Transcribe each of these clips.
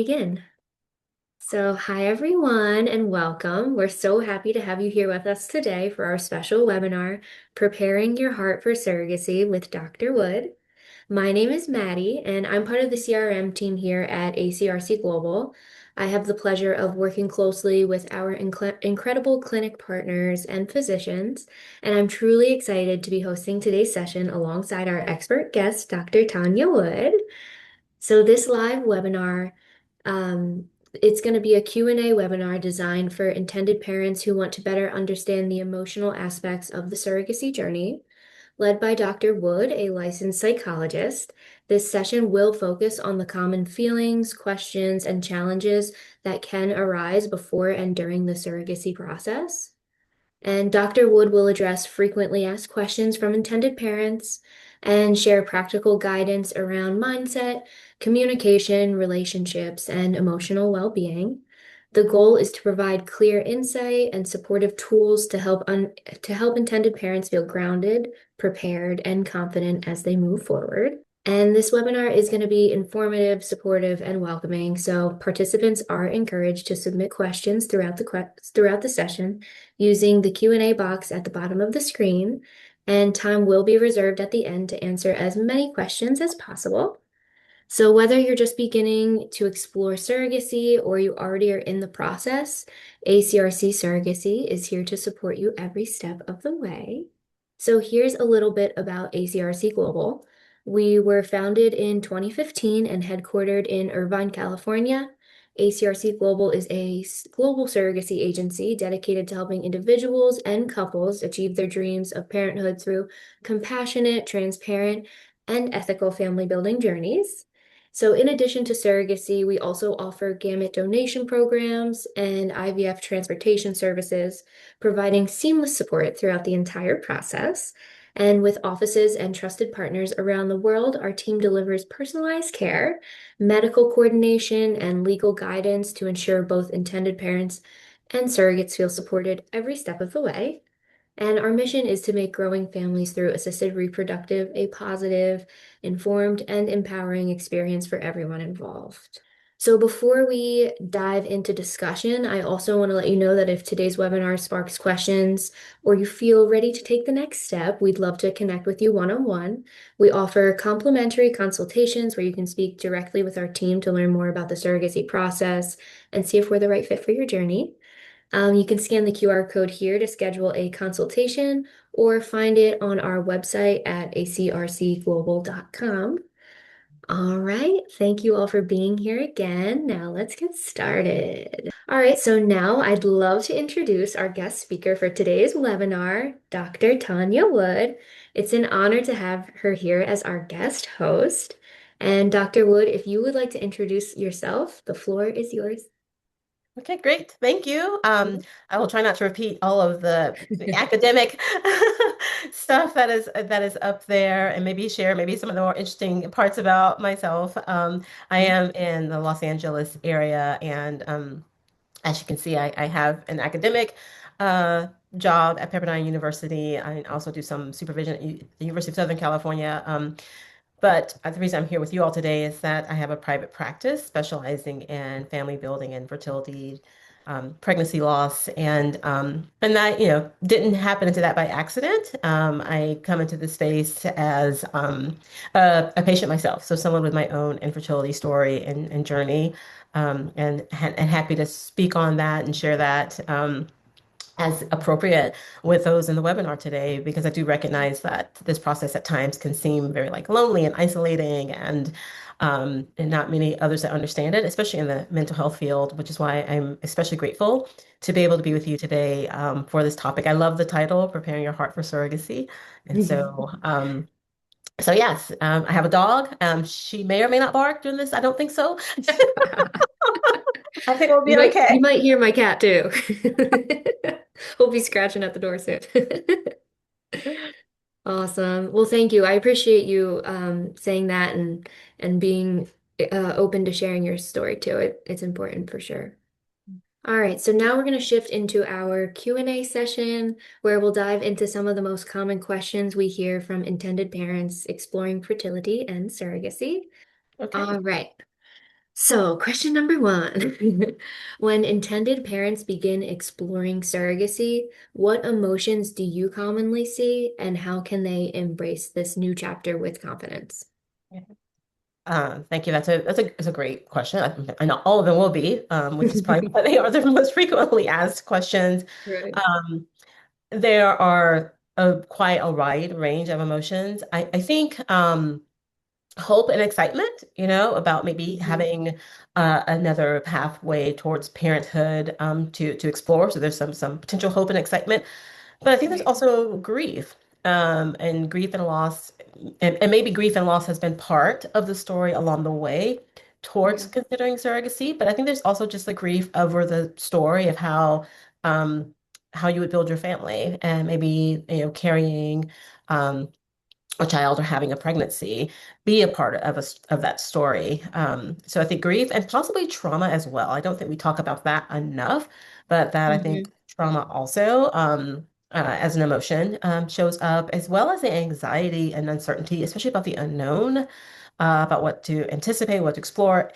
begin. So, hi everyone and welcome. We're so happy to have you here with us today for our special webinar, Preparing Your Heart for Surrogacy with Dr. Wood. My name is Maddie, and I'm part of the CRM team here at ACRC Global. I have the pleasure of working closely with our incredible clinic partners and physicians, and I'm truly excited to be hosting today's session alongside our expert guest, Dr. Tonya Wood. So this live webinar, it's going to be a Q&A webinar designed for intended parents who want to better understand the emotional aspects of the surrogacy journey. Led by Dr. Wood, a licensed psychologist, this session will focus on the common feelings, questions, and challenges that can arise before and during the surrogacy process. And Dr. Wood will address frequently asked questions from intended parents and share practical guidance around mindset, communication, relationships, and emotional well-being. The goal is to provide clear insight and supportive tools to help intended parents feel grounded, prepared, and confident as they move forward. And this webinar is going to be informative, supportive, and welcoming. So participants are encouraged to submit questions throughout the session using the Q&A box at the bottom of the screen, and time will be reserved at the end to answer as many questions as possible. So whether you're just beginning to explore surrogacy or you already are in the process, ACRC Surrogacy is here to support you every step of the way. So here's a little bit about ACRC Global. We were founded in 2015 and headquartered in Irvine, California. ACRC Global is a global surrogacy agency dedicated to helping individuals and couples achieve their dreams of parenthood through compassionate, transparent, and ethical family building journeys. So in addition to surrogacy, we also offer gamete donation programs and IVF transportation services, providing seamless support throughout the entire process. And with offices and trusted partners around the world, our team delivers personalized care, medical coordination, and legal guidance to ensure both intended parents and surrogates feel supported every step of the way. And our mission is to make growing families through assisted reproductive a positive, informed, and empowering experience for everyone involved. So before we dive into discussion, I also want to let you know that if today's webinar sparks questions or you feel ready to take the next step, we'd love to connect with you one-on-one. We offer complimentary consultations where you can speak directly with our team to learn more about the surrogacy process and see if we're the right fit for your journey. You can scan the QR code here to schedule a consultation or find it on our website at acrcglobal.com. All right, thank you all for being here again. Now let's get started. All right, so now I'd love to introduce our guest speaker for today's webinar, Dr. Tonya Wood. It's an honor to have her here as our guest host. And Dr. Wood, if you would like to introduce yourself, the floor is yours. Okay, great. Thank you. I will try not to repeat all of the academic stuff that is up there, and maybe share maybe some of the more interesting parts about myself. I am in the Los Angeles area, and as you can see, I have an academic job at Pepperdine University. I also do some supervision at the University of Southern California. But the reason I'm here with you all today is that I have a private practice specializing in family building and fertility, pregnancy loss, and that didn't happen into that by accident. I come into this space as a patient myself, so someone with my own infertility story and journey, and happy to speak on that and share that. As appropriate with those in the webinar today, because I do recognize that this process at times can seem very like lonely and isolating, and not many others that understand it, especially in the mental health field, which is why I'm especially grateful to be able to be with you today for this topic. I love the title, Preparing Your Heart for Surrogacy. And so yes, I have a dog. She may or may not bark during this. I don't think so. I think we'll be You okay. might hear my cat too. He'll be scratching at the door soon. Awesome. Well, thank you. I appreciate you saying that and being open to sharing your story too. It's important for sure. All right, so now we're going to shift into our Q&A session where we'll dive into some of the most common questions we hear from intended parents exploring fertility and surrogacy. Okay. All right. So, question number one. When intended parents begin exploring surrogacy, what emotions do you commonly see, and how can they embrace this new chapter with confidence? Yeah. Thank you. That's a great question. I know all of them will be, which is probably why they are the most frequently asked questions. Right. Um, there are quite a wide range of emotions. I think hope and excitement, about maybe Hmm. having another pathway towards parenthood to explore. So there's some potential hope and excitement. But I think there's Right. also grief, and grief and loss, and maybe grief and loss has been part of the story along the way towards Yeah. considering surrogacy. But I think there's also just the grief over the story of um, how you would build your family, and maybe carrying um, a child or having a pregnancy be a part of that story. So I think grief and possibly trauma as well. I don't think we talk about that enough, but that I think Hmm. trauma also, as an emotion, shows up, as well as the anxiety and uncertainty, especially about the unknown, about what to anticipate, what to explore.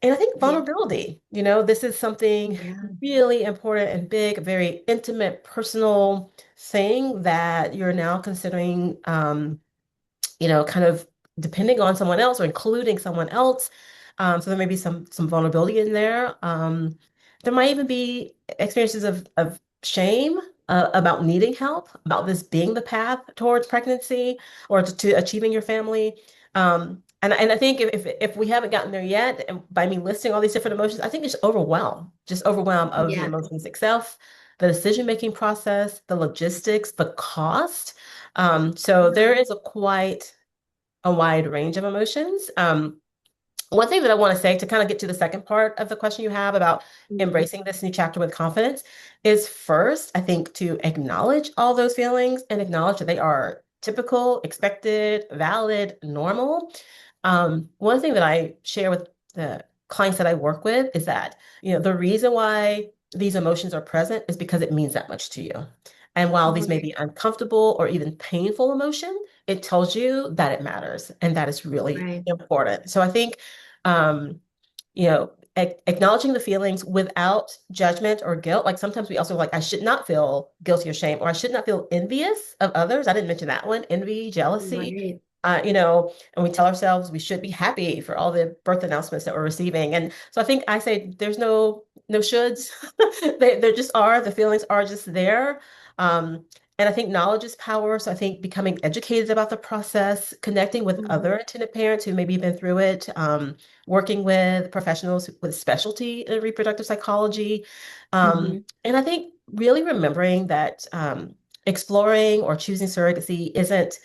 And I think Yeah. vulnerability, this is something Yeah. really important and big, very intimate, personal thing that you're now considering, kind of depending on someone else or including someone else. So there may be some vulnerability in there. There might even be experiences of shame about needing help, about this being the path towards pregnancy or to achieving your family. And I think if we haven't gotten there yet, and by me listing all these different emotions, I think just overwhelm of the Yeah. emotions itself, the decision-making process, the logistics, the cost. So Yeah. there is a wide range of emotions. One thing that I want to say to kind of get to the second part of the question you have about Hmm. embracing this new chapter with confidence is first, I think, to acknowledge all those feelings and acknowledge that they are typical, expected, valid, normal. One thing that I share with the clients that I work with is that, the reason why these emotions are present is because it means that much to you. And while these may Right. be uncomfortable or even painful emotion, it tells you that it matters, and that is really Right. important. So I think, um, acknowledging the feelings without judgment or guilt. Like sometimes we also like, I should not feel guilty or shame, or I should not feel envious of others. I didn't mention that one, envy, jealousy. Right. And we tell ourselves we should be happy for all the birth announcements that we're receiving. And so I think I say there's no shoulds. They just are. The feelings are just there. Um, and I think knowledge is power. So I think becoming educated about the process, connecting with other Hmm. intended parents who maybe been through it, working with professionals with specialty in reproductive psychology. Hmm. And I think really remembering that exploring or choosing surrogacy isn't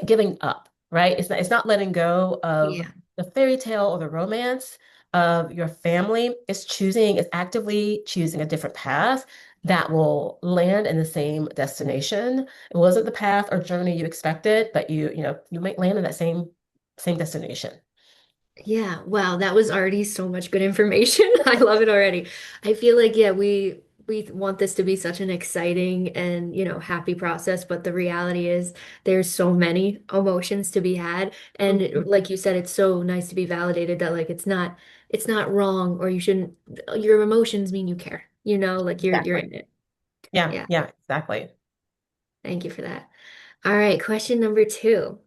giving up, right? It's not letting go of Yeah. the fairy tale or the romance of your family. It's actively choosing a different path that will land in the same destination. It wasn't the path or journey you expected, but you might land in that same destination. Yeah, wow, that was already so much good information. I love it already. I feel like yeah, we want this to be such an exciting and, happy process, but the reality is there's so many emotions to be had. And Mhm. like you said, it's so nice to be validated that like it's not wrong or you shouldn't your emotions mean you care, like you're Exactly. in it. Yeah, Yeah, yeah, exactly. thank you for that. All right, question number two.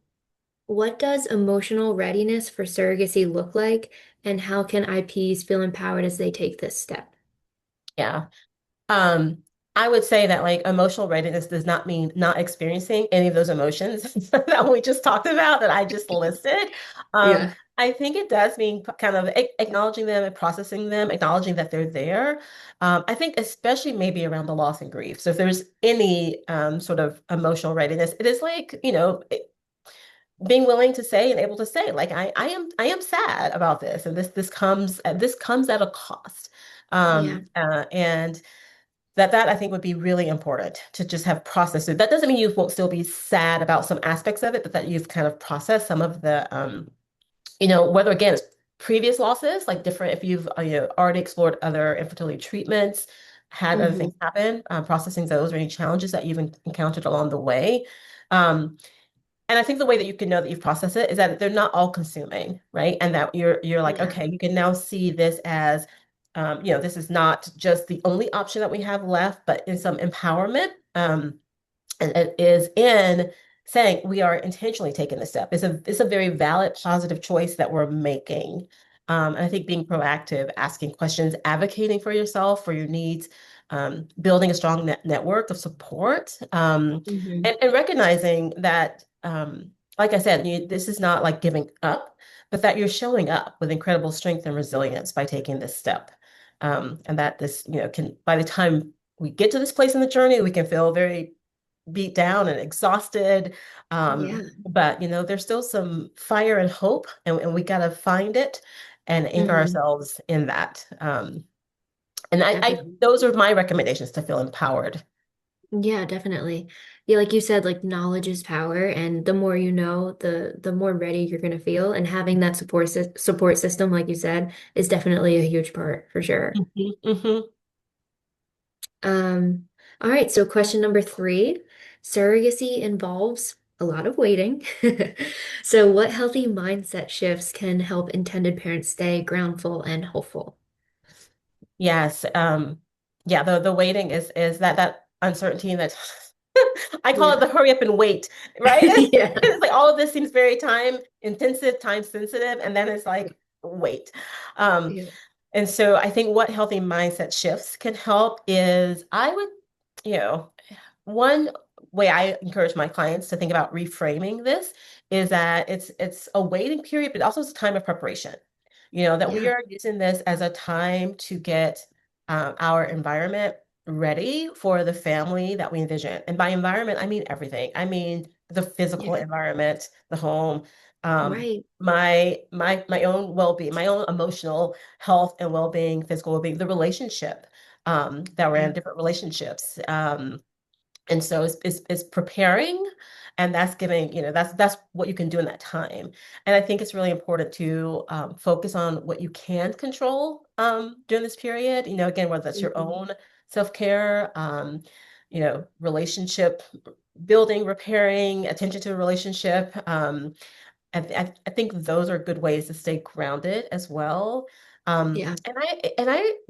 What does emotional readiness for surrogacy look like, and how can IPs feel empowered as they take this step? Yeah. Um, I would say that like emotional readiness does not mean not experiencing any of those emotions that we just talked about that I just listed. Um, Yeah. I think it does mean kind of acknowledging them and processing them, acknowledging that they're there. I think especially maybe around the loss and grief. So if there's any sort of emotional readiness, it is like, being willing to say and able to say, like, I am sad about this, and this comes at a cost. Yeah. And that I think would be really important to just have processed it. That doesn't mean you won't still be sad about some aspects of it, but that you've kind of processed some of the, whether again it's previous losses, like different, if you've already explored other infertility treatments, had other Hmm. things happen, processing those or any challenges that you've encountered along the way. Um, And I think the way that you can know that you've processed it is that they're not all consuming, right? And that you're like, Yeah. okay, you can now see this as, this is not just the only option that we have left, but in some empowerment. And it is in saying we are intentionally taking this step. It's a very valid, positive choice that we're making. And I think being proactive, asking questions, advocating for yourself, for your needs, building a strong network of support, Hmm. and recognizing that, like I said, this is not like giving up, but that you're showing up with incredible strength and resilience by taking this step. And that this, can, by the time we get to this place in the journey, we can feel very beat down and exhausted. Yeah. But there's still some fire and hope, and we gotta find it and anchor Hmm. ourselves in that. And I Definitely. those are my recommendations to feel empowered. Yeah, definitely. Yeah, like you said, like knowledge is power, and the more you know, the more ready you're gonna feel. And having that support system, like you said, is definitely a huge part for sure. Mhm, mhm. Um, all right, so question number three, surrogacy involves a lot of waiting. So what healthy mindset shifts can help intended parents stay groundful and hopeful? Yes. Yeah, the waiting is that uncertainty that I call it Yeah. the hurry up and wait, right? Yeah. It's like all of this seems very time intensive, time sensitive, and then it's like wait. Um, Yeah. and so I think what healthy mindset shifts can help is you know, one way I encourage my clients to think about reframing this is that it's a waiting period, but also it's a time of preparation. That we Yeah. are using this as a time to get our environment ready for the family that we envision. And by environment, I mean everything. I mean the physical Yeah. environment, the home, Right. my own well-being, my own emotional health and well-being, physical well-being, the relationship that we're Yeah. in, different relationships. And so it's preparing, and that's giving, that's what you can do in that time. And I think it's really important to focus on what you can control during this period. Again, whether that's your Mhm. own self-care, relationship building, repairing, attention to a relationship. I think those are good ways to stay grounded as well. Yeah.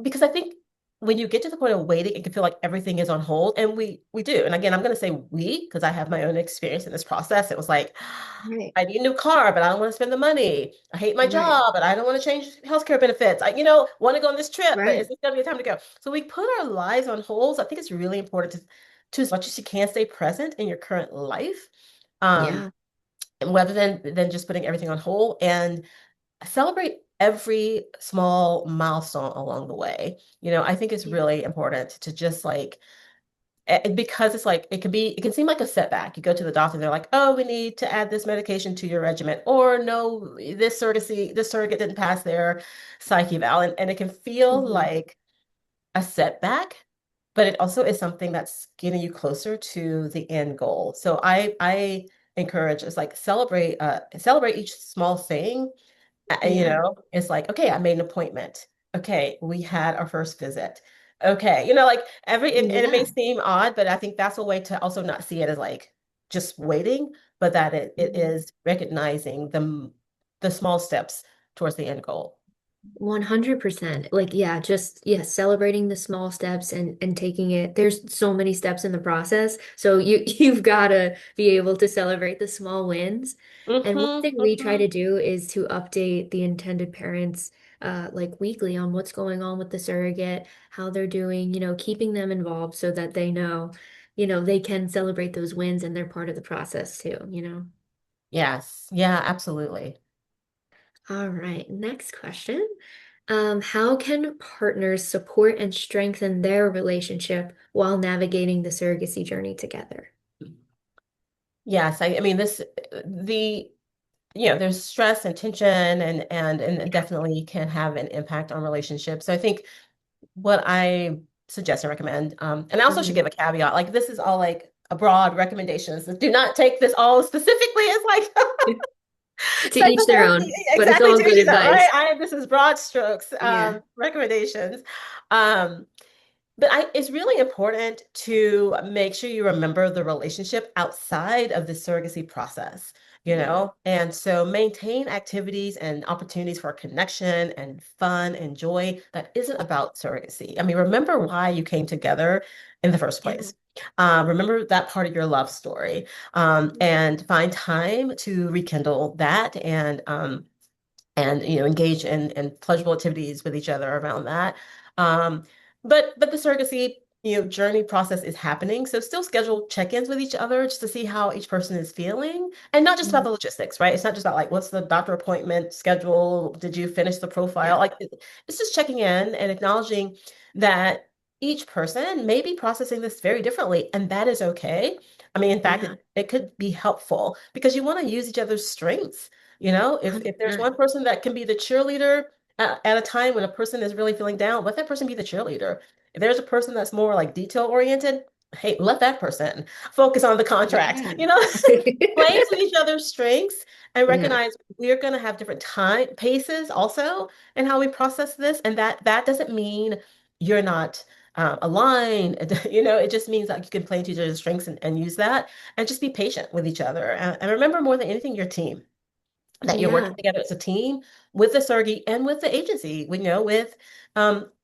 Because I think when you get to the point of waiting, it can feel like everything is on hold, and we do. And again, I'm going to say we because I have my own experience in this process. It was like, Right. I need a new car, but I don't want to spend the money. I hate my Right. job, but I don't want to change healthcare benefits. I, want to go on this trip, but is Right. this going to be the time to go? So we put our lives on hold. So I think it's really important to as much as you can stay present in your current life. Um, Yeah. and rather than just putting everything on hold and celebrate every small milestone along the way. I think it's Yeah. really important to just like because it's like it can seem like a setback. You go to the doctor, they're like, "Oh, we need to add this medication to your regimen," or "No, this surrogate didn't pass their psych eval," and it can feel Hmm. like a setback, but it also is something that's getting you closer to the end goal. So I encourage it's like celebrate each small thing. Yeah. It's like, okay, I made an appointment. Okay, we had our first visit. Okay, like and it may Yeah. seem odd, but I think that's a way to also not see it as like just waiting, but that it Mhm. is recognizing the small steps towards the end goal. 100%. Like, yeah, just yeah, celebrating the small steps and taking it. There's so many steps in the process. So you've got to be able to celebrate the small wins. And one Hmm. thing we try to do is to update the intended parents like weekly on what's going on with the surrogate, how they're doing, keeping them involved so that they know, they can celebrate those wins and they're part of the process too. Yes. Yeah, absolutely. All right, next question. How can partners support and strengthen their relationship while navigating the surrogacy journey together? Yes, I mean the there's stress and tension and it Yeah. definitely can have an impact on relationships. So I think what I suggest and recommend, and I also should Mhm. give a caveat, like this is all like a broad recommendations. Do not take this all specifically as like To each their psychotherapy, own, but it's exactly all to good each of that, right? advice. This is broad strokes Yeah. recommendations. Um, But it's really important to make sure you remember the relationship outside of the surrogacy process, Yeah. And so maintain activities and opportunities for connection and fun and joy that isn't about surrogacy. I mean, remember why you came together in the first Yeah. place. Remember that part of your love story, and find time to rekindle that and engage in pleasurable activities with each other around that. Um, but the surrogacy journey process is happening, so still schedule check-ins with each other just to see how each person is feeling, and not just about Mhm. the logistics, right? It's not just about like what's the doctor appointment schedule, did you finish the profile? Yeah. Like it's just checking in and acknowledging that each person may be processing this very differently, and that is okay. I mean, in fact, Yeah. it could be helpful because you want to use each other's strengths. If there's 100%. one person that can be the cheerleader at a time when a person is really feeling down, let that person be the cheerleader. If there's a person that's more like detail oriented, hey, let that person focus on the contract. Yeah. Playing to each other's strengths and Yeah. recognize we're going to have different time paces also in how we process this, and that doesn't mean you're not aligned. It just means that you can play to each other's strengths and use that, and just be patient with each other. And remember, more than anything, your team that you're working Yeah. together as a team with the surrogate and with the agency, with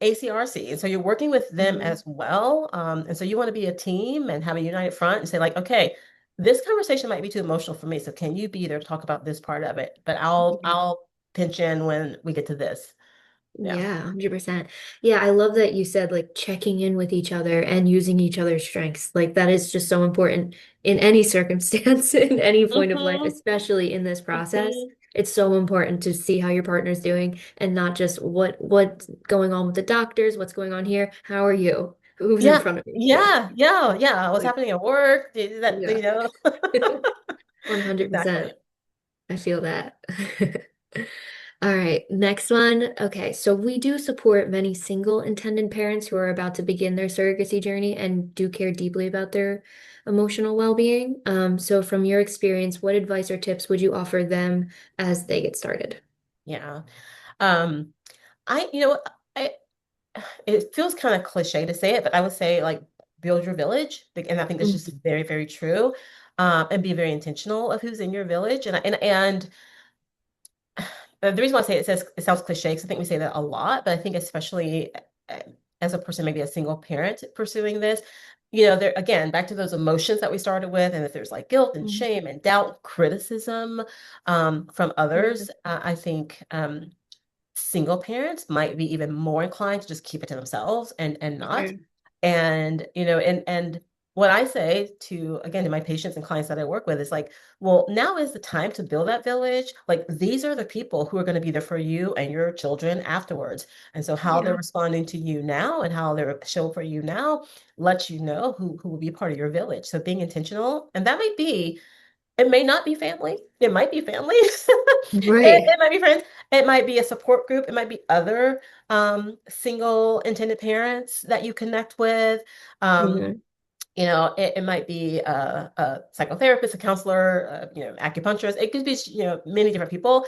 ACRC. And so you're working with them Mhm. as well. And so you want to be a team and have a united front and say, like, okay, this conversation might be too emotional for me. So can you be there to talk about this part of it? But I'll pinch in when we get to this. Yeah. Yeah, 100%. Yeah, I love that you said like checking in with each other and using each other's strengths. Like that is just so important in any circumstance, in any point of life, Hmm. especially in this process. Hmm. It's so important to see how your partner's doing and not just what's going on with the doctors, what's going on here. How are you? Who's in Yeah. front of me? Yeah. Yeah. Yeah. Yeah. What's Like, happening at work? That, yeah. Exactly. 100%. I feel that. All right, next one. Okay, so we do support many single intended parents who are about to begin their surrogacy journey and do care deeply about their emotional well-being. So from your experience, what advice or tips would you offer them as they get started? Yeah. Um, what, it feels kind of cliche to say it, but I would say like build your village. And I think that's just Mhm. very, very true. And be very intentional of who's in your village. And the reason why I say it sounds cliche because I think we say that a lot, but I think especially uh, as a person, maybe a single parent pursuing this, there again, back to those emotions that we started with, and if there's like guilt and Mhm. shame and doubt, criticism from Yeah, others, I think single parents might be even more inclined to just keep it to themselves and for not. sure. And what I say to again to my patients and clients that I work with is like, well, now is the time to build that village. Like these are the people who are going to be there for you and your children afterwards. And so how they're Yeah. responding to you now and how they're show for you now lets you know who will be part of your village. So being intentional, and that might be it may not be family. It might be family. Right. It might be friends. It might be a support group. It might be other single intended parents that you connect with. Um, Mhm. it might be a psychotherapist, a counselor, acupuncturist. It could be, many different people.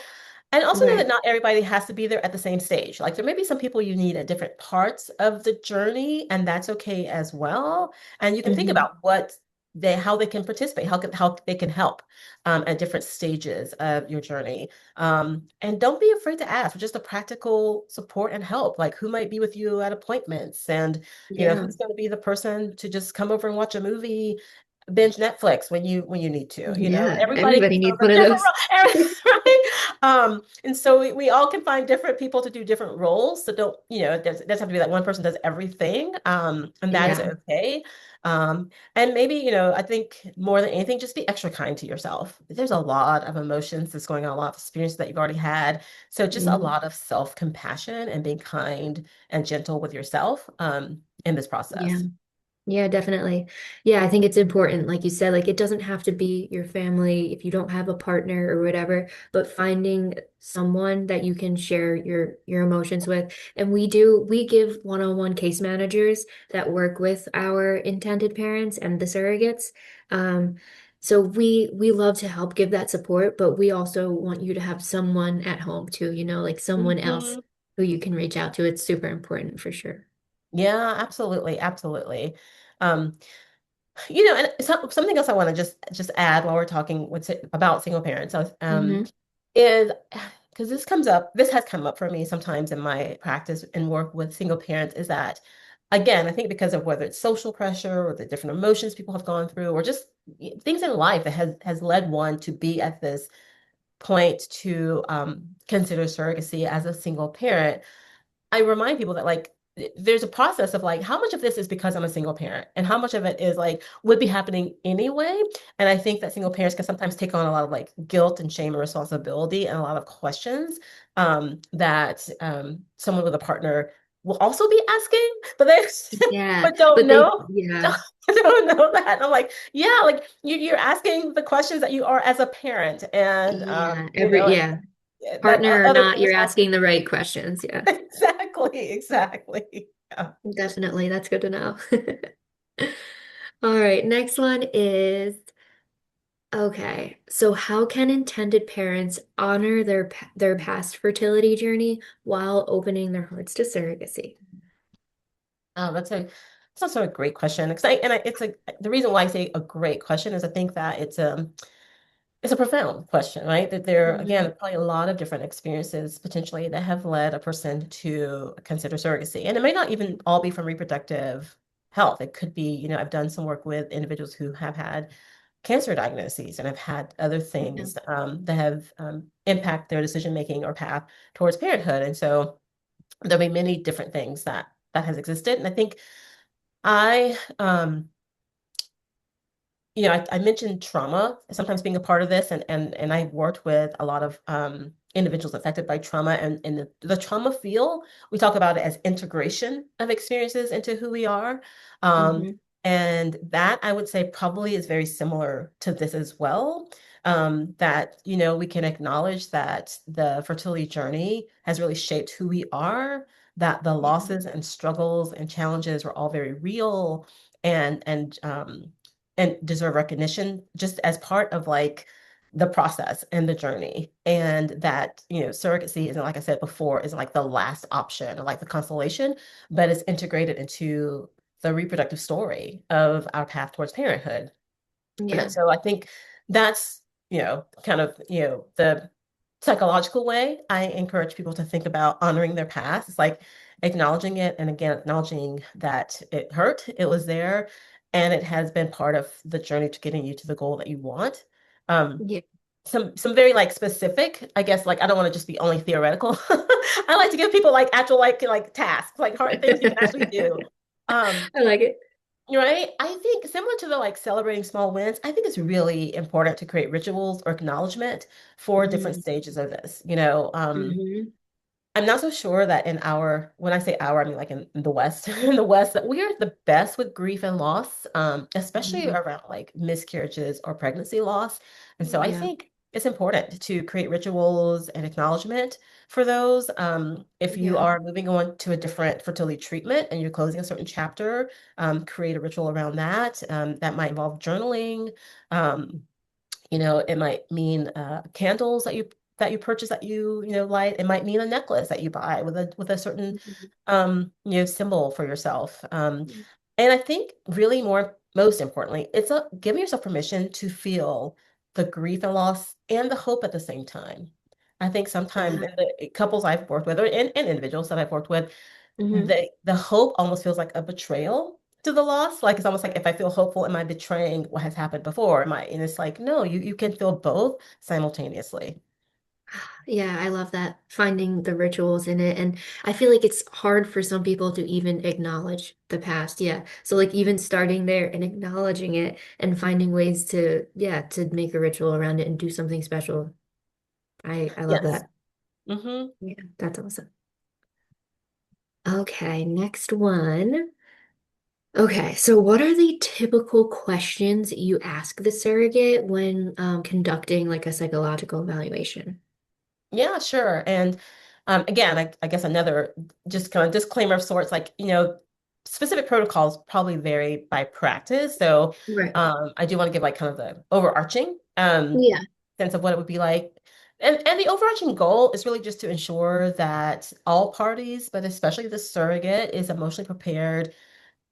And also know that Right. not everybody has to be there at the same stage. Like there may be some people you need at different parts of the journey, and that's okay as well. And you can think Mhm. about how they can participate, how they can help at different stages of your journey. And don't be afraid to ask for just a practical support and help. Like who might be with you at appointments, and Yeah. who's going to be the person to just come over and watch a movie binge Netflix when you need to. Yeah. Everybody Everybody serves needs a one of different those. role, right? And so we all can find different people to do different roles. So don't, it doesn't have to be that one person does everything. And that is Yeah. okay. And maybe, I think more than anything, just be extra kind to yourself. There's a lot of emotions that's going on, a lot of experience that you've already had. So just a Mhm. lot of self-compassion and being kind and gentle with yourself in this Yeah. process. Yeah, definitely. Yeah, I think it's important. Like you said, like it doesn't have to be your family if you don't have a partner or whatever, but finding someone that you can share your emotions with. And we give one-on-one case managers that work with our intended parents and the surrogates. Um, so we love to help give that support, but we also want you to have someone at home too, like someone else Mhm. who you can reach out to. It's super important for sure. Yeah, absolutely, absolutely. Um, and something else I want to just add while we're talking about single parents, Hmm. is because this has come up for me sometimes in my practice and work with single parents, is that again, I think because of whether it's social pressure or the different emotions people have gone through, or just things in life that has led one to be at this point to consider surrogacy as a single parent. I remind people that like there's a process of like how much of this is because I'm a single parent and how much of it is like would be happening anyway. And I think that single parents can sometimes take on a lot of like guilt and shame and responsibility and a lot of questions that someone with a partner will also be asking, but they Yeah, but don't but they, know. yeah, Don't know that. And I'm like, yeah, like you're asking the questions that you are as a parent, and yeah, yeah, that partner or other not, things you're happen. asking the right questions. Yeah, Exactly, exactly. Yeah. definitely. That's good to know. All right, next one is okay. So how can intended parents honor their past fertility journey while opening their hearts to surrogacy? Oh, that's also a great question. Because it's the reason why I say a great question is I think that it's a profound question, right? That there Hmm. again probably a lot of different experiences potentially that have led a person to consider surrogacy, and it may not even all be from reproductive health. It could be, I've done some work with individuals who have had cancer diagnoses and have had other Yeah. things that have impact their decision making or path towards parenthood, and so there'll be many different things that has existed, and I think I, I mentioned trauma sometimes being a part of this, and I worked with a lot of individuals affected by trauma, and in the trauma field, we talk about it as integration of experiences into who we are. Um, Hmm. and that I would say probably is very similar to this as well. That, we can acknowledge that the fertility journey has really shaped who we are, that the Yeah. losses and struggles and challenges were all very real and deserve recognition just as part of like the process and the journey. And that, surrogacy isn't, like I said before, isn't like the last option or like the consolation, but it's integrated into the reproductive story of our path towards parenthood. And Yeah. so I think that's, kind of, the psychological way I encourage people to think about honoring their past. It's like acknowledging it and again, acknowledging that it hurt, it was there, and it has been part of the journey to getting you to the goal that you want. Um, Yeah. some very like specific, I guess, like I don't want to just be only theoretical. I like to give people like actual like tasks, like hard things you can actually do. Um, I like it. Right. I think similar to the like celebrating small wins, I think it's really important to create rituals or acknowledgement for different Mm-hmm. stages of this. Hmm. I'm not so sure that when I say our, I mean like in the West, in the West, that we are the best with grief and loss, especially Hmm. around like miscarriages or pregnancy loss. And so I Yeah. think it's important to create rituals and acknowledgement for those. If you Yeah. are moving on to a different fertility treatment and you're closing a certain chapter, create a ritual around that. That might involve journaling. Um, it might mean candles that you purchase that light. It might mean a necklace that you buy with a certain Mhm. symbol for yourself. And I think really most importantly, it's giving yourself permission to feel the grief and loss and the hope at the same time. I think sometimes Yeah. in the couples I've worked with or in individuals that I've worked with, Hmm. the hope almost feels like a betrayal to the loss. Like it's almost like if I feel hopeful, am I betraying what has happened before? And it's like, no, you can feel both simultaneously. Yeah, I love that, finding the rituals in it. And I feel like it's hard for some people to even acknowledge the past. Yeah. So like even starting there and acknowledging it and finding ways to, yeah, to make a ritual around it and do something special. I love Yes. that. Hmm. Yeah, that's awesome. Okay, next one. Okay, so what are the typical questions you ask the surrogate when conducting like a psychological evaluation? Yeah, sure. And again, I guess another just kind of disclaimer of sorts, like, specific protocols probably vary by practice. So Right. I do want to give like kind of the overarching Yeah. sense of what it would be like. And the overarching goal is really just to ensure that all parties, but especially the surrogate, is emotionally prepared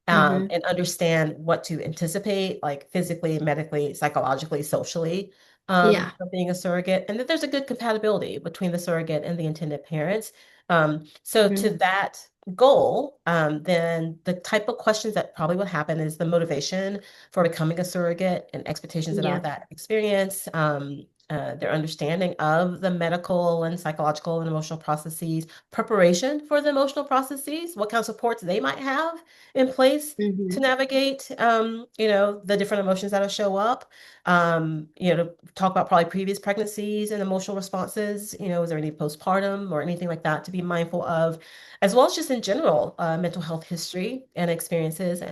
Mm-hmm. and understand what to anticipate, like physically, medically, psychologically, socially, Yeah. from being a surrogate, and that there's a good compatibility between the surrogate and the intended parents. So to Mm-hmm. that goal, then the type of questions that probably would happen is the motivation for becoming a surrogate and expectations about Yeah. that experience. Their understanding of the medical and psychological and emotional processes, preparation for the emotional processes, what kind of supports they might have in place to Mm-hmm. navigate, the different emotions that'll show up. To talk about probably previous pregnancies and emotional responses. Is there any postpartum or anything like that to be mindful of, as well as just in general, mental health history and experiences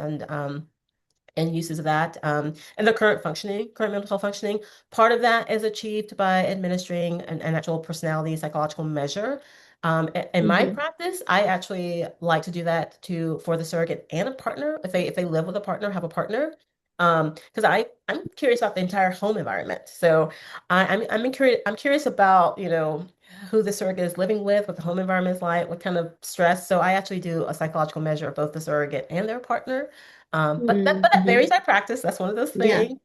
and uses of that, and the current mental health functioning. Part of that is achieved by administering an actual personality psychological measure. In my Mm-hmm. practice, I actually like to do that for the surrogate and a partner, if they live with a partner, have a partner. Because I'm curious about the entire home environment. So I'm curious about, who the surrogate is living with, what the home environment is like, what kind of stress. So I actually do a psychological measure of both the surrogate and their partner. But that Mm-hmm. varies by practice. That's one of those Yeah. things.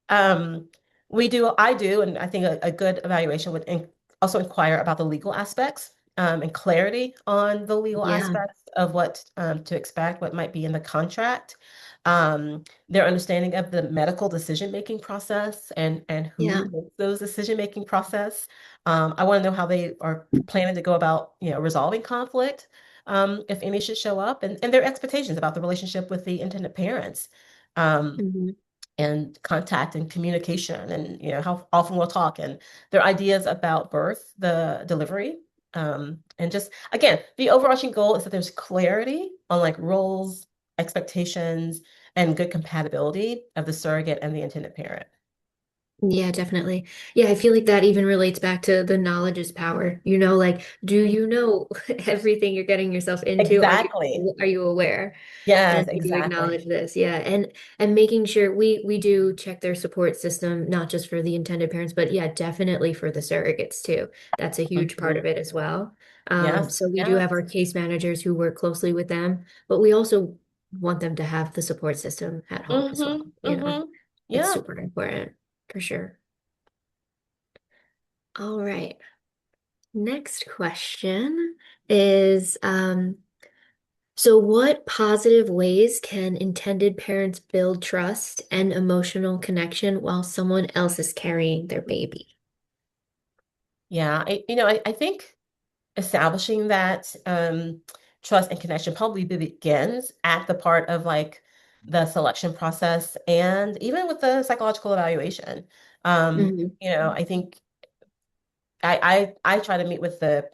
Um, I do, and I think a good evaluation would also inquire about the legal aspects, and clarity on the legal Yeah. aspects of what to expect, what might be in the contract, their understanding of the medical decision-making process and Yeah. who makes those decision-making process. I want to know how they are planning to go about, resolving conflict, if any should show up, and their expectations about the relationship with the intended parents. Um, Mm-hmm. and contact and communication and how often we'll talk and their ideas about birth, the delivery, and just again the overarching goal is that there's clarity on like roles, expectations, and good compatibility of the surrogate and the intended parent. Yeah, definitely. Yeah, I feel like that even relates back to the knowledge is power. Like, do you know everything you're getting yourself into? Are Exactly. you aware? Yes, And do you exactly. acknowledge this? Yeah, and making sure we do check their support system, not just for the intended parents, but yeah, definitely for the surrogates too. That's a huge part Mhm. of it as well. Yes, So we do have yes. our case managers who work closely with them, but we also want them to have the support system at home as well. It's Yeah. super important for sure. All right. Next question is, so what positive ways can intended parents build trust and emotional connection while someone else is carrying their baby? Yeah, I think establishing that trust and connection probably begins at the part of like the selection process and even with the psychological evaluation. Hmm. I think I try to meet with the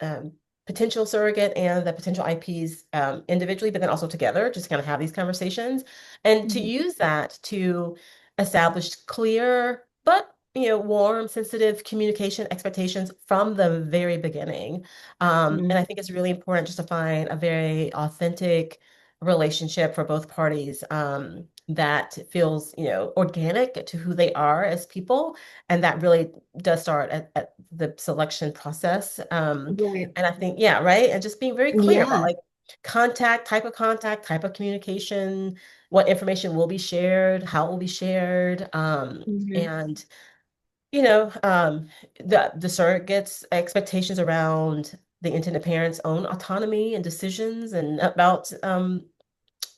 um, potential surrogate and the potential IPs individually, but then also together, just kind of have these conversations and to Hmm. use that to establish clear but warm, sensitive communication expectations from the very beginning. And I think it's really important just to find a very authentic relationship for both parties, that feels organic to who they are as people, and that really does start at the selection process. Right. And I think, yeah, right. And just being very clear about Yeah. like contact, type of communication, what information will be shared, how it will be shared, Hmm. and you know, um, the surrogates' expectations around the intended parents' own autonomy and decisions and about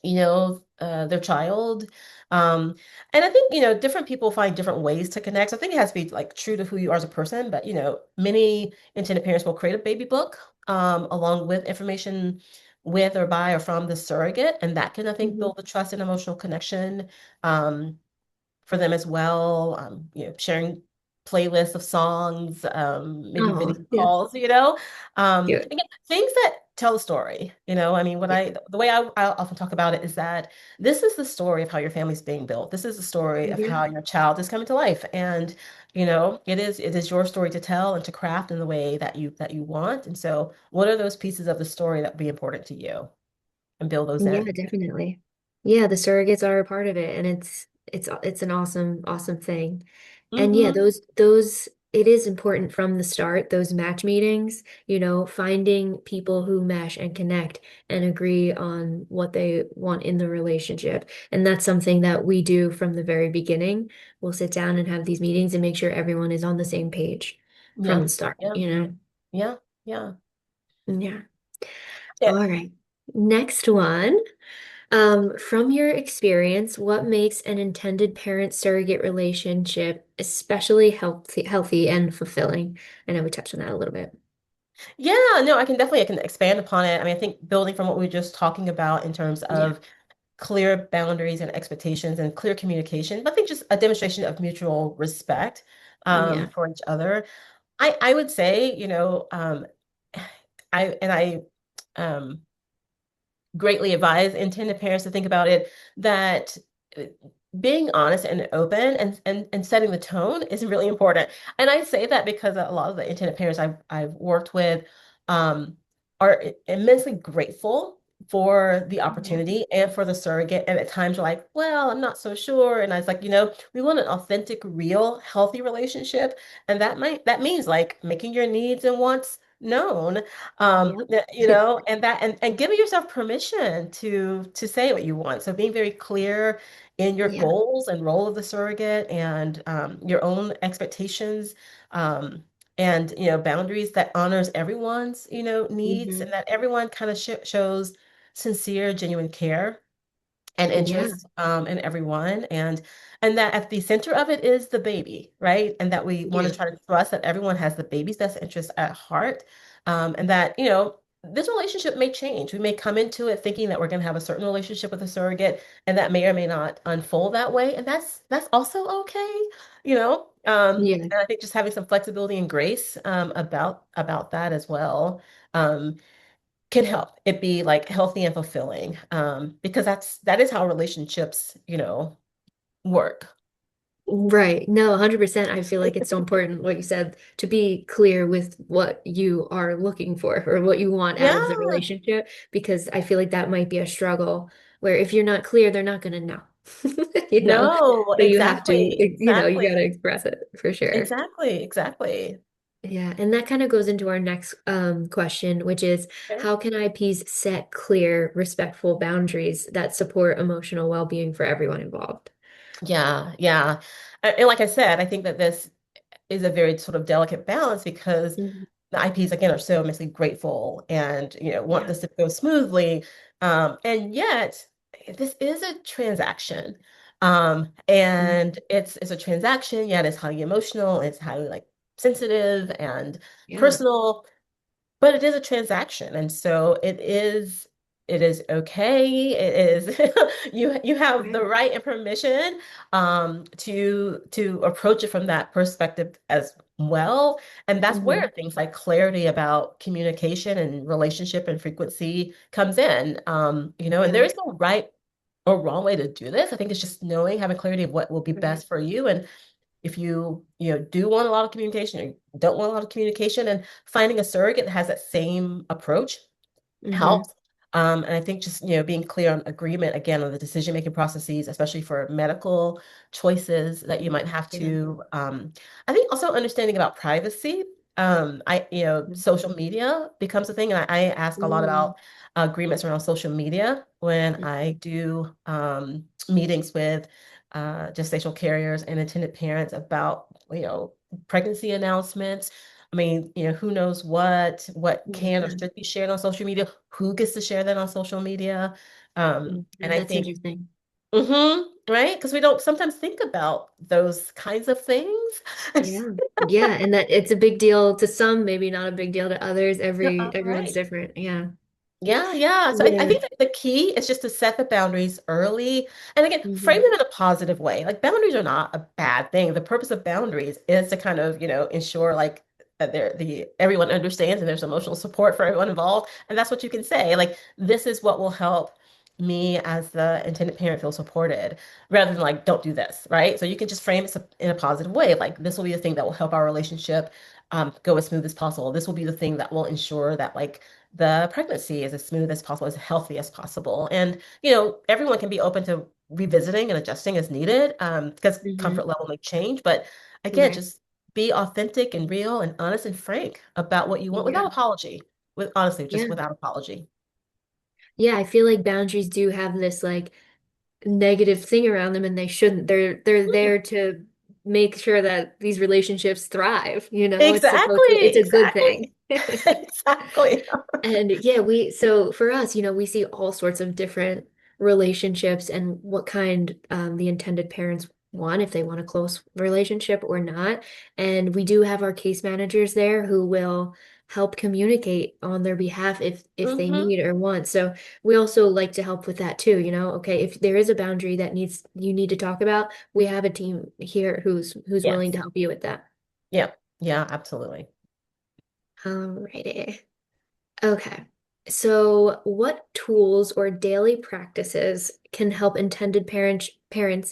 their child. Um, and I think, different people find different ways to connect. So I think it has to be like true to who you are as a person, but many intended parents will create a baby book along with information with or by or from the surrogate, and that can, I think, Hmm. build the trust and emotional connection. Um, for them as well. Sharing playlists of songs, maybe Oh, video yeah. calls, Cute. again, things that tell a story. I mean, the way I often talk about it is that this is the story of how your family's being built. This is the story of Yeah. how your child is coming to life. And, it is your story to tell and to craft in the way that you want. And so what are those pieces of the story that would be important to you and build those Yeah, in? definitely. Yeah, the surrogates are a part of it, and it's an awesome thing. And yeah, Mm-hmm. those it is important from the start, those match meetings, finding people who mesh and connect and agree on what they want in the relationship. And that's something that we do from the very beginning. We'll sit down and have these meetings and make sure everyone is on the same page from Yeah. the start, Yeah. you know? Yeah. Yeah. Yeah. Yeah. All right. Next one. From your experience, what makes an intended parent surrogate relationship especially healthy and fulfilling? I know we touched on that a little bit. Yeah, no, I can expand upon it. I mean, I think building from what we were just talking about in terms Yeah. of clear boundaries and expectations and clear communication, I think just a demonstration of mutual respect Yeah. for each other. I would say, I um greatly advise intended parents to think about it that uh, being honest and open and setting the tone is really important. And I say that because a lot of the intended parents I've worked with um, are immensely grateful for the Yeah. opportunity and for the surrogate. And at times you're like, well, I'm not so sure. And I was like, we want an authentic, real, healthy relationship. And that means like making your needs and wants known Yep. and giving yourself permission to say what you want. So being very clear in your Yeah. goals and role of the surrogate and your own expectations um, and boundaries that honors everyone's needs and Hmm. that everyone kind of shows sincere, genuine care and Yeah. interest in everyone and that at the center of it is the baby, right? And that we want Yeah. to try to trust that everyone has the baby's best interest at heart and that this relationship may change. We may come into it thinking that we're going to have a certain relationship with a surrogate and that may or may not unfold that way and that's also okay. Yeah. And I think just having some flexibility and grace about that as well um, can help it be like healthy and fulfilling because that is how relationships work. Right. No, 100%. I feel like it's so important what you said to be clear with what you are looking for or what you want out of the Yeah, relationship, because I feel like that might be a struggle where if you're not clear, they're not going to know, you know? no, So you have to, you got to exactly, express it for sure. exactly. Yeah. And that kind of goes into our next question, which is Okay. how can IPs set clear, respectful boundaries that support emotional well-being for everyone involved? Yeah, yeah. And like I said, I think that this is a very sort of delicate balance because Mhm. the IPs again are so immensely grateful and want Yeah. this to go smoothly. And yet this is a transaction. Mhm. And it's a transaction, yet it's highly emotional, it's highly like sensitive and Yeah. personal. But it is a transaction, and so it is okay. It is you have the Right. right and permission to approach it from that perspective as well. And that's where Mhm. things like clarity about communication and relationship and frequency comes in. And there Yeah. is no right or wrong way to do this. I think it's just knowing, having clarity of what will be Right. best for you. And if you do want a lot of communication or you don't want a lot of communication and finding a surrogate that has that same approach Hmm. helps. And I think just being clear on agreement again on the decision making processes, especially for medical choices that you might have Yeah. to. I think also understanding about privacy. I social media becomes a thing, and I ask a lot Mm-hmm. about agreements around social media when I do meetings with gestational carriers and intended parents about pregnancy announcements. I mean, who knows what can or Yeah. should be shared on social media, who gets to share that on social media. And I That's think, interesting. right? Because we don't sometimes think about those kinds of things. Yeah. Yeah. And that it's a big deal to some, maybe not a big deal to others. Everyone's Right. different. Yeah. Yeah, yeah. So I Yeah. think that the key is just to set the boundaries early. And again, frame Hmm. them in a positive way. Like boundaries are not a bad thing. The purpose of boundaries is to kind of, ensure like that the everyone understands and there's emotional support for everyone involved. And that's what you can say. Like, this is what will help me as the intended parent feel supported rather than like, don't do this, right? So you can just frame it in a positive way. Like, this will be the thing that will help our relationship go as smooth as possible. This will be the thing that will ensure that like the pregnancy is as smooth as possible, as healthy as possible. And, everyone can be open to revisiting and adjusting as needed because Hmm. comfort level may change. But again, Right. just be authentic and real and honest and frank about what you want without Yeah. apology. With honestly, just Yeah. without apology. Yeah, I feel like boundaries do have this like negative thing around them and they shouldn't. They're Mhm. there to make sure that these relationships thrive, you know? Exactly, It's a good exactly, thing. exactly. And yeah, so for us, we see all sorts of different relationships and what kind the intended parents want, if they want a close relationship or not. And we do have our case managers there who will help communicate on their behalf if they Hmm. need or want. So we also like to help with that too, Okay, if there is a boundary that you need to talk about, we have a team here who's willing to Yes. help you with that. Yeah. Yeah, absolutely. Alrighty. Okay. So, what tools or daily practices can help intended parents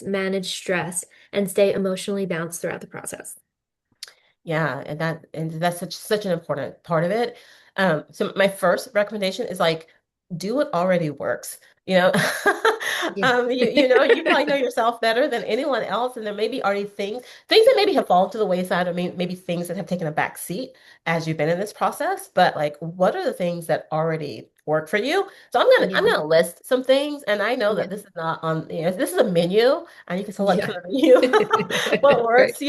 manage stress and stay emotionally balanced throughout the process? Yeah, and that's such an important part of it. So my first recommendation is like do what already works. You know, Yeah. you probably know yourself better than anyone else, and there may be already things that maybe have fallen to the wayside, or maybe things that have taken a back seat as you've been in this process. But like, what are the things that already work for you? So I'm Yeah. gonna list some things, and I know Yeah. that this is not on, this is a menu, and you can select Yeah. from the menu what Right. works,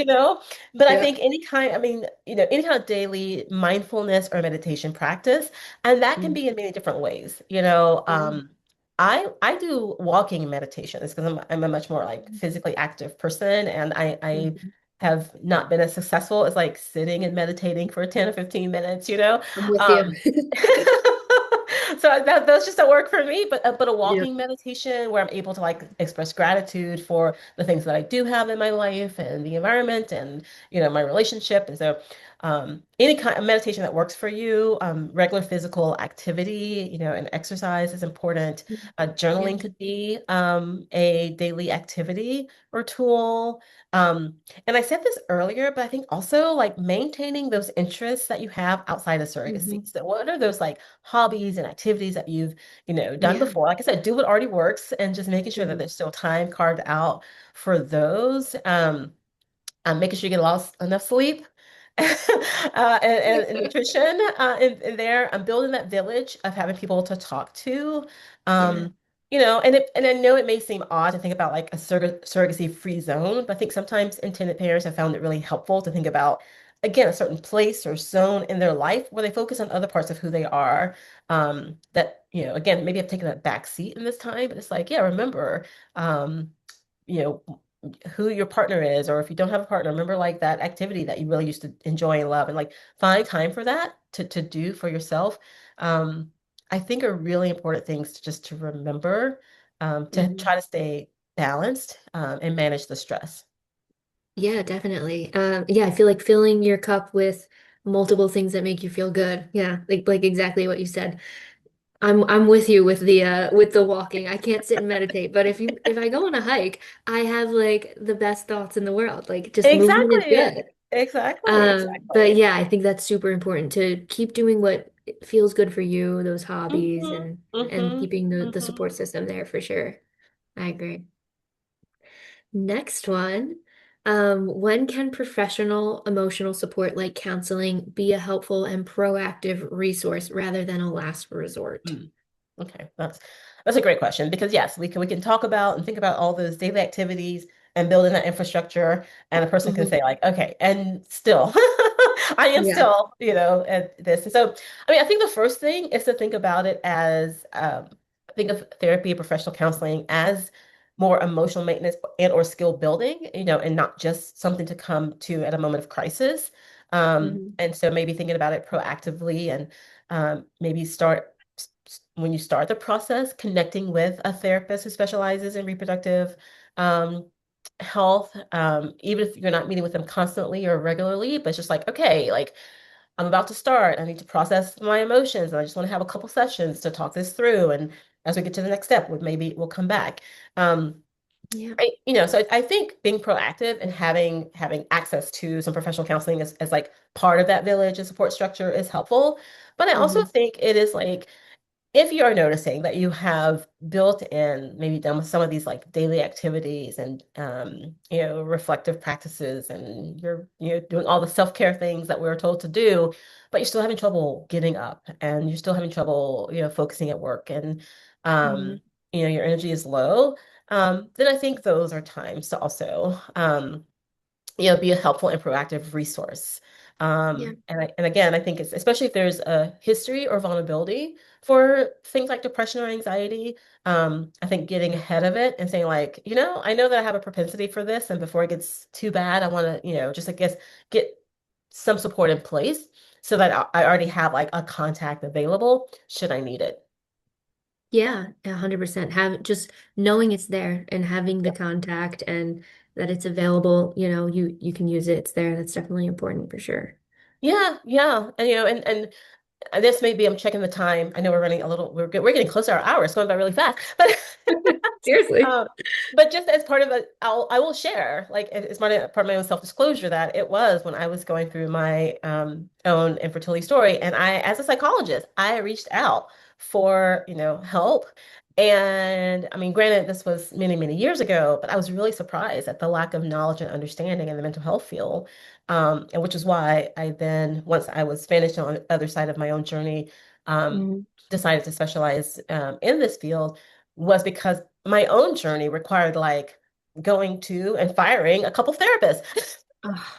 but I Yeah. think any kind of daily mindfulness or meditation practice, and that can Mm. be in many different ways. Yeah. I do walking meditations because I'm a much more like physically active person, and I Mhm. have not been as successful as like sitting and meditating for 10 or 15 minutes, I'm with you. Um, so those just don't work for me, but a Yeah. walking meditation where I'm able to like express gratitude for the things that I do have in my life and the environment and my relationship. And so any kind of meditation that works for you, regular physical activity, and exercise is important. Yeah. Journaling could be a daily activity or tool. Um, and I said this earlier, but I think also like maintaining those interests that you have outside of surrogacy. Hmm. So what are those like hobbies and activities that you've, done Yeah. before? Like I said, do what already works and just making sure that Mhm. there's still time carved out for those. Making sure you get enough sleep. And nutrition in there. I'm building that village of having people to talk to. Yeah. Um, and I know it may seem odd to think about like a surrogacy free zone, but I think sometimes intended parents have found it really helpful to think about, again, a certain place or zone in their life where they focus on other parts of who they are. That, again, maybe I've taken a back seat in this time, but it's like, yeah, remember, um, you know, who your partner is, or if you don't have a partner, remember like that activity that you really used to enjoy and love, and like find time for that to do for yourself. Um, I think are really important things to remember, to Mhm. try to stay balanced, and manage the stress. Yeah, definitely. Yeah, I feel like filling your cup with multiple things that make you feel good. Yeah, like exactly what you said. I'm with you with the walking. I can't sit and meditate, but if I go on a hike, I have like the best thoughts in the world. Like just movement is Exactly. good. Exactly. But Exactly. yeah, I think that's super important to keep doing what feels good for you, those hobbies Hmm. and Hmm. keeping the Hmm. support system there for sure. I agree. Next one. When can professional emotional support like counseling be a helpful and proactive resource rather than a last resort? Okay, that's a great question because yes, we can talk about and think about all those daily activities and building that infrastructure, and a person can Mhm. say like, okay, and still, I am Yeah. still, at this. And so, I mean, I think the first thing is to think about it as, think of therapy and professional counseling as more emotional maintenance and or skill building, and not just something to come to at a moment of crisis. Mhm. And so maybe thinking about it proactively and maybe start when you start the process, connecting with a therapist who specializes in reproductive um, health, even if you're not meeting with them constantly or regularly, but it's just like, okay, like I'm about to start. I need to process my emotions, and I just want to have a couple sessions to talk this through. And as we get to the next step, maybe we'll come back. Um, Yeah. so I think being proactive and having access to some professional counseling as like part of that village and support structure is helpful. But I also Mhm. think it is like if you are noticing that you have built in, maybe done some of these like daily activities and reflective practices, and you're doing all the self-care things that we were told to do, but you're still having trouble getting up and you're still having trouble, focusing at work, and Mhm. your energy is low, then I think those are times to also be a helpful and proactive resource. Yeah. And again, I think it's especially if there's a history or vulnerability for things like depression or anxiety. I think getting ahead of it and saying like, I know that I have a propensity for this, and before it gets too bad, I want to, just I guess get some support in place so that I already have like a contact available should I need it. Yeah, 100%. Have just knowing it's there and having the contact and that it's available, you can use it. It's there. That's definitely important for sure. Yeah, yeah, and and this may be I'm checking the time. I know we're running a little. We're getting close to our hour. It's going by really fast, but Seriously. Um, but just as part of it, I will share, like as part of my own self-disclosure, that it was when I was going through my own infertility story, and as a psychologist, I reached out for, help. And I mean, granted, this was many, many years ago, but I was really surprised at the lack of knowledge and understanding in the mental health field. And which is why I then, once I was finished on the other side of my own journey, um, Mhm. decided to specialize in this field, was because my own journey required like going to and firing a couple therapists. Oh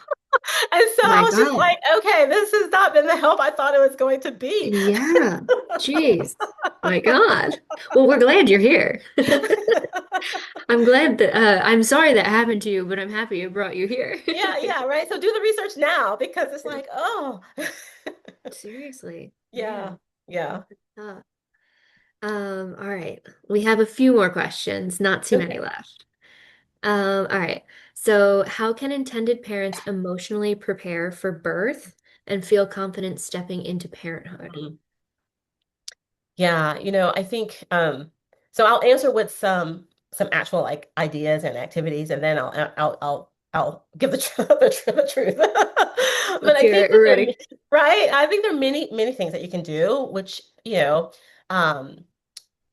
And so my I was just God. like, okay, this has not been the help I thought it was going to be. Yeah. Jeez. My God. Well, we're glad you're here. I'm glad that I'm sorry that happened to you, but I'm happy it brought you here. Yeah, yeah, right. So do the research now because it's like, oh, Seriously. yeah, Man, yeah. that's tough. All right. We have a few more questions, not too many Okay. left. All right. So, how can intended parents emotionally prepare for birth and feel confident stepping into parenthood? Mhm. Yeah, I think so I'll answer with some actual like ideas and activities, and then I'll give the the truth. But Let's I hear think it. that We're there are ready. right. I think there are many many things that you can do, which um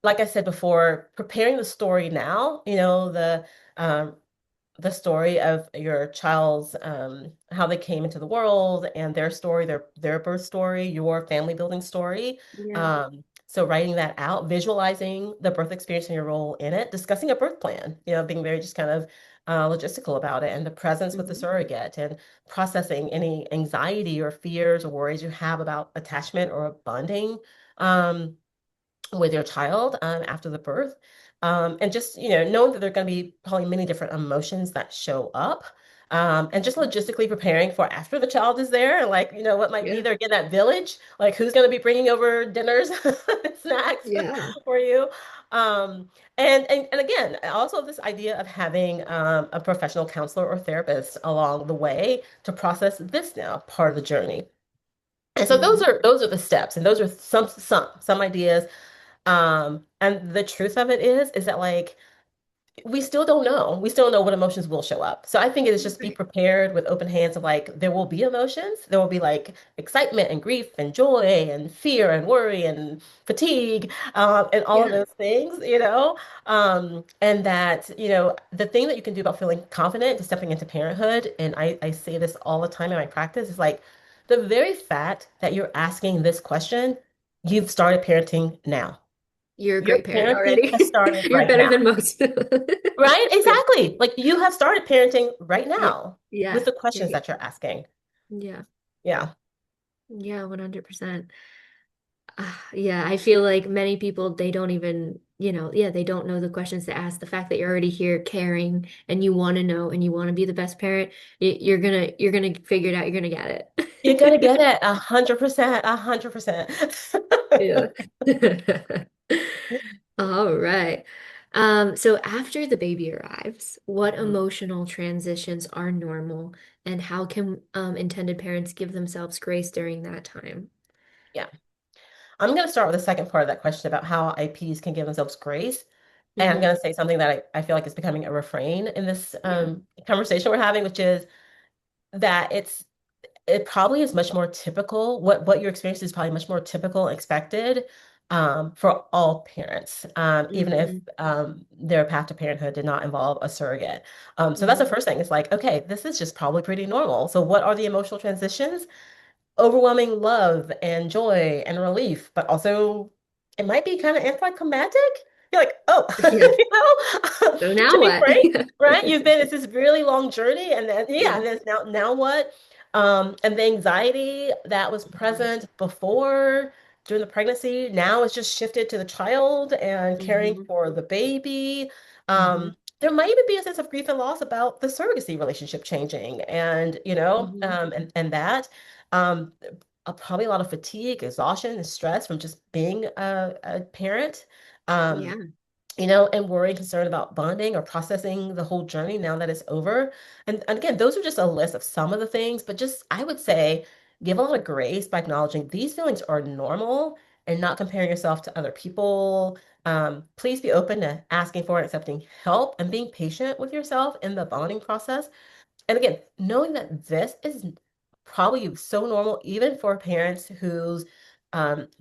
like I said before, preparing the story now, um the story of your child's how they came into the world and their story, their birth story, your family building story. Yeah. So writing that out, visualizing the birth experience and your role in it, discussing a birth plan, being very just kind of logistical about it, and the presence with the Hmm. surrogate, and processing any anxiety or fears or worries you have about attachment or bonding. Um, with your child after the birth. And just, knowing that there are going to be probably many different emotions that show up. And just logistically preparing for after the child is there, and like, what might be Yeah. there again, that village, like who's going to be bringing over dinners, snacks Yeah. for you. Um, and again, also this idea of having a professional counselor or therapist along the way to process this now part of the journey. And so those Hmm. are those are the steps, and those are some ideas. And the truth of it is that like we still don't know. We still don't know what emotions will show up. So I think it is just be Right. prepared with open hands of like there will be emotions. There will be like excitement and grief and joy and fear and worry and fatigue and all of Yeah. those things, and that, the thing that you can do about feeling confident to stepping into parenthood, and I say this all the time in my practice, is like the very fact that you're asking this question, you've started parenting now. You're a Your great parent parenting has already. started You're right better now, than most. right? Yeah. Exactly. Like you have started parenting right Yeah. now with Yeah. the You're questions good. that you're asking. Yeah. Yeah. Yeah, 100%. Yeah, I feel like many people, they don't even, yeah, they don't know the questions to ask. The fact that you're already here caring and you want to know and you want to be the best parent, you're gonna figure it out. You're gonna get You're gonna it. get it 100%, 100%. Yeah. All right. So after the baby arrives, what Mhm. emotional transitions are normal and how can intended parents give themselves grace during that time? Yeah. I'm going to start with the second part of that question about how IPs can give themselves grace. And I'm Hmm. going to say something that I feel like is becoming a refrain in this Yeah. conversation we're having, which is that it probably is much more typical. What your experience is probably much more typical and expected for all parents, even if Hmm. their path to parenthood did not involve a surrogate. So that's the Hmm. first thing. It's like, okay, this is just probably pretty normal. So what are the emotional transitions? Overwhelming love and joy and relief, but also it might be kind of anticlimactic. You're like, oh, Yeah. So to now be what? frank, right? It's this really long journey, and then yeah, Yeah. and then now what? And the anxiety that was present before during the pregnancy now is just shifted to the child and caring Hmm. for the baby. Hmm. There might even be a sense of grief and loss about the surrogacy relationship changing, and Hmm. and that. Um, Probably a lot of fatigue, exhaustion, and stress from just being a parent. Um, Yeah. and worry and concern about bonding or processing the whole journey now that it's over. And again, those are just a list of some of the things, but just I would say give a lot of grace by acknowledging these feelings are normal and not comparing yourself to other people. Please be open to asking for and accepting help and being patient with yourself in the bonding process. And again, knowing that this is probably so normal, even for parents whose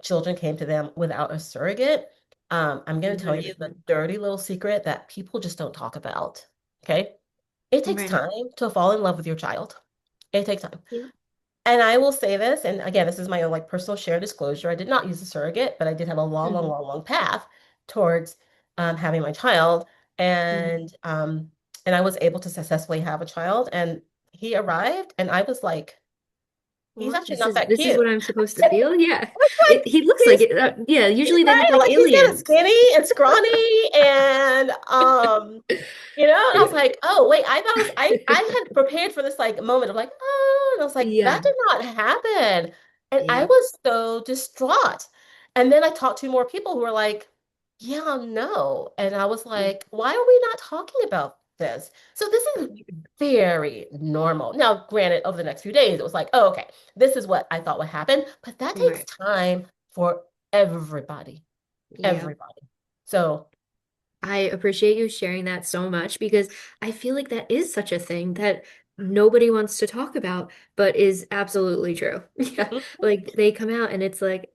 children came to them without a surrogate. I'm going to tell you the 100%. dirty little secret that people just don't talk about. Okay. It takes Right. time to fall in love with your child. It takes time. Yeah. And I will say this, and again, this is my own like personal share disclosure. I did not use a surrogate, but I did have a long, long, Hmm. long, long path towards having my child, Hmm. and um, and I was able to successfully have a child. And he arrived, and I was like, he's What? actually This not is that this is cute. what I'm supposed to feel? Yeah. Like He looks like he's it. Yeah, usually they look right, like like he's kind of aliens. skinny and scrawny, and and I was like, oh wait, I thought I had prepared for this like moment of like, oh, and I was like, that Yeah. did not happen. And I Yeah. was so distraught. And then I talked to more people who were like, yeah, no. And I was Yeah. like, why are we not talking about this? So this is very normal. Now, granted, over the next few days, it was like, oh, okay, this is what I thought would happen, but that takes Right. time for everybody, Yeah. everybody. So, I appreciate you sharing that so much because I feel like that is such a thing that nobody wants to talk about, but is absolutely true. Yeah. mhm, Like they come out and it's like,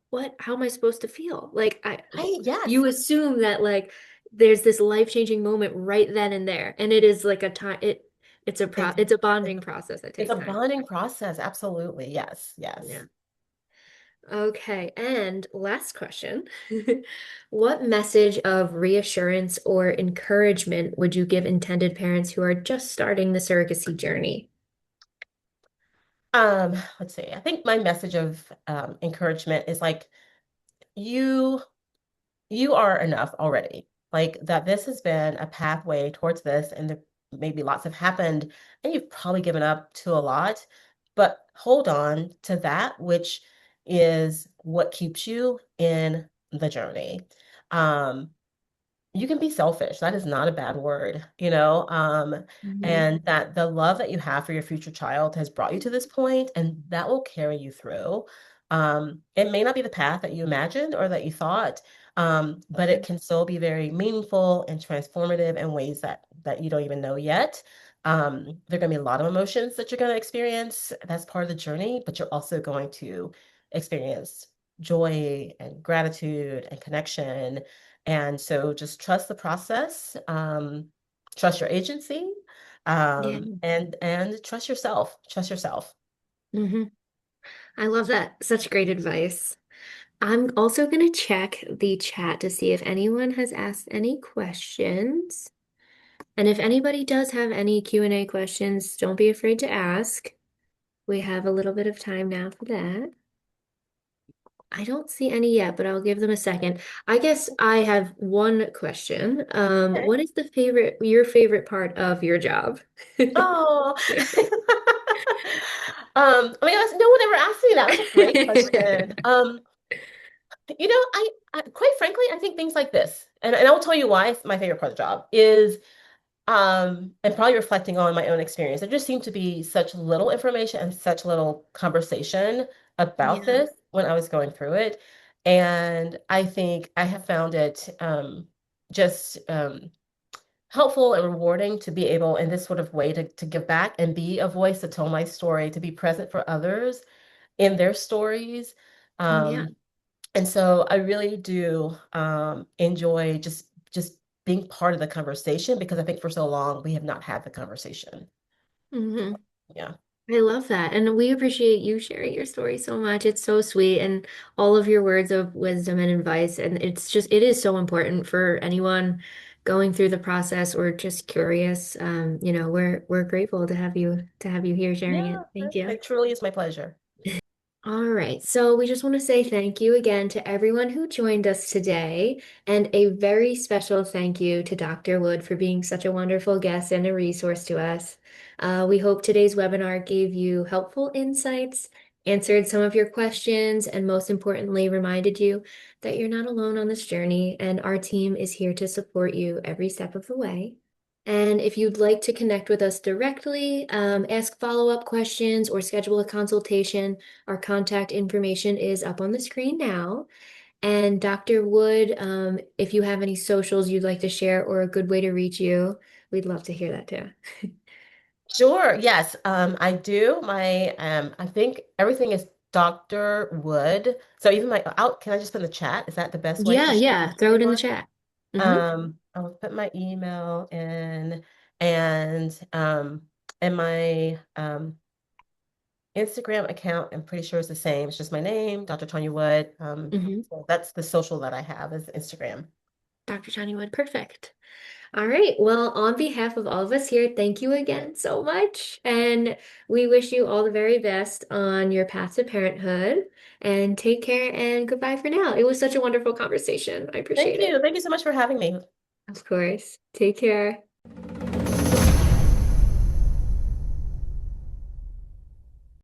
what? How am I supposed to feel? right, yes. You assume that like there's this life-changing moment right then and there. And it is like a time, It, it's a it's bonding a, process that it's takes a time. bonding process. Absolutely. Yes, yes. Yeah. Okay, and last question. What message of reassurance or encouragement would you give intended parents who are just starting the surrogacy journey? Let's see. I think my message of encouragement is like you you are enough already. Like that this has been a pathway towards this, and there maybe lots have happened, and you've probably given up to a lot, but hold on to that which is what keeps you in the journey. Um, you can be selfish. That is not a bad word, Hmm. and that the love that you have for your future child has brought you to this point, and that will carry you through. It may not be the path that you imagined or that you thought, but it can still be very meaningful and transformative in ways that you don't even know yet. There are going to be a lot of emotions that you're going to experience. That's part of the journey, but you're also going to experience joy and gratitude and connection, and so just trust the process, trust your agency, Yeah. and trust yourself. Trust yourself. Hmm. I love that. Such great advice. I'm also going to check the chat to see if anyone has asked any questions. And if anybody does have any Q&A questions, don't be afraid to ask. We have a little bit of time now for that. I don't see any yet, but I'll give them a second. I guess I have one question. Okay. What is your favorite part of your job? Oh, oh my gosh, no one ever asked me that. That's a great question. I quite frankly, I think things like this, and I will tell you why it's my favorite part of the job is and probably reflecting on my own experience. There just seemed to be such little information and such little conversation about Yeah. this when I was going through it. And I think I have found it just helpful and rewarding to be able in this sort of way to give back and be a voice to tell my story, to be present for others in their stories. Yeah. Um, And so I really do enjoy just being part of the conversation because I think for so long we have not had the conversation. Hmm. Yeah. I love that. And we appreciate you sharing your story so much. It's so sweet and all of your words of wisdom and advice. And it is so important for anyone going through the process or just curious. We're grateful to have you here sharing it. Yeah, Thank you. it truly is my pleasure. All right, so we just want to say thank you again to everyone who joined us today, and a very special thank you to Dr. Wood for being such a wonderful guest and a resource to us. We hope today's webinar gave you helpful insights, answered some of your questions, and most importantly, reminded you that you're not alone on this journey, and our team is here to support you every step of the way. And if you'd like to connect with us directly, ask follow-up questions, or schedule a consultation, our contact information is up on the screen now. And Dr. Wood, if you have any socials you'd like to share or a good way to reach you, we'd love to hear that too. Sure. Yes, I do. I think everything is Dr. Wood. So even my out, can I just put in the chat? Is that the best way to Yeah, share yeah, throw it in the everyone? chat. Hmm. I'll put my email in and my Instagram account, I'm pretty sure is the same. It's just my name, Dr. Tonya Wood. Hmm. So that's the social that I have is Instagram. Dr. Johnny Wood, perfect. All right. Well, on behalf of all of us here, thank you again so much. And we wish you all the very best on your path to parenthood. And take care and goodbye for now. It was such a wonderful conversation. I Thank appreciate you. it. Thank you so much for having me. Of course. Take care.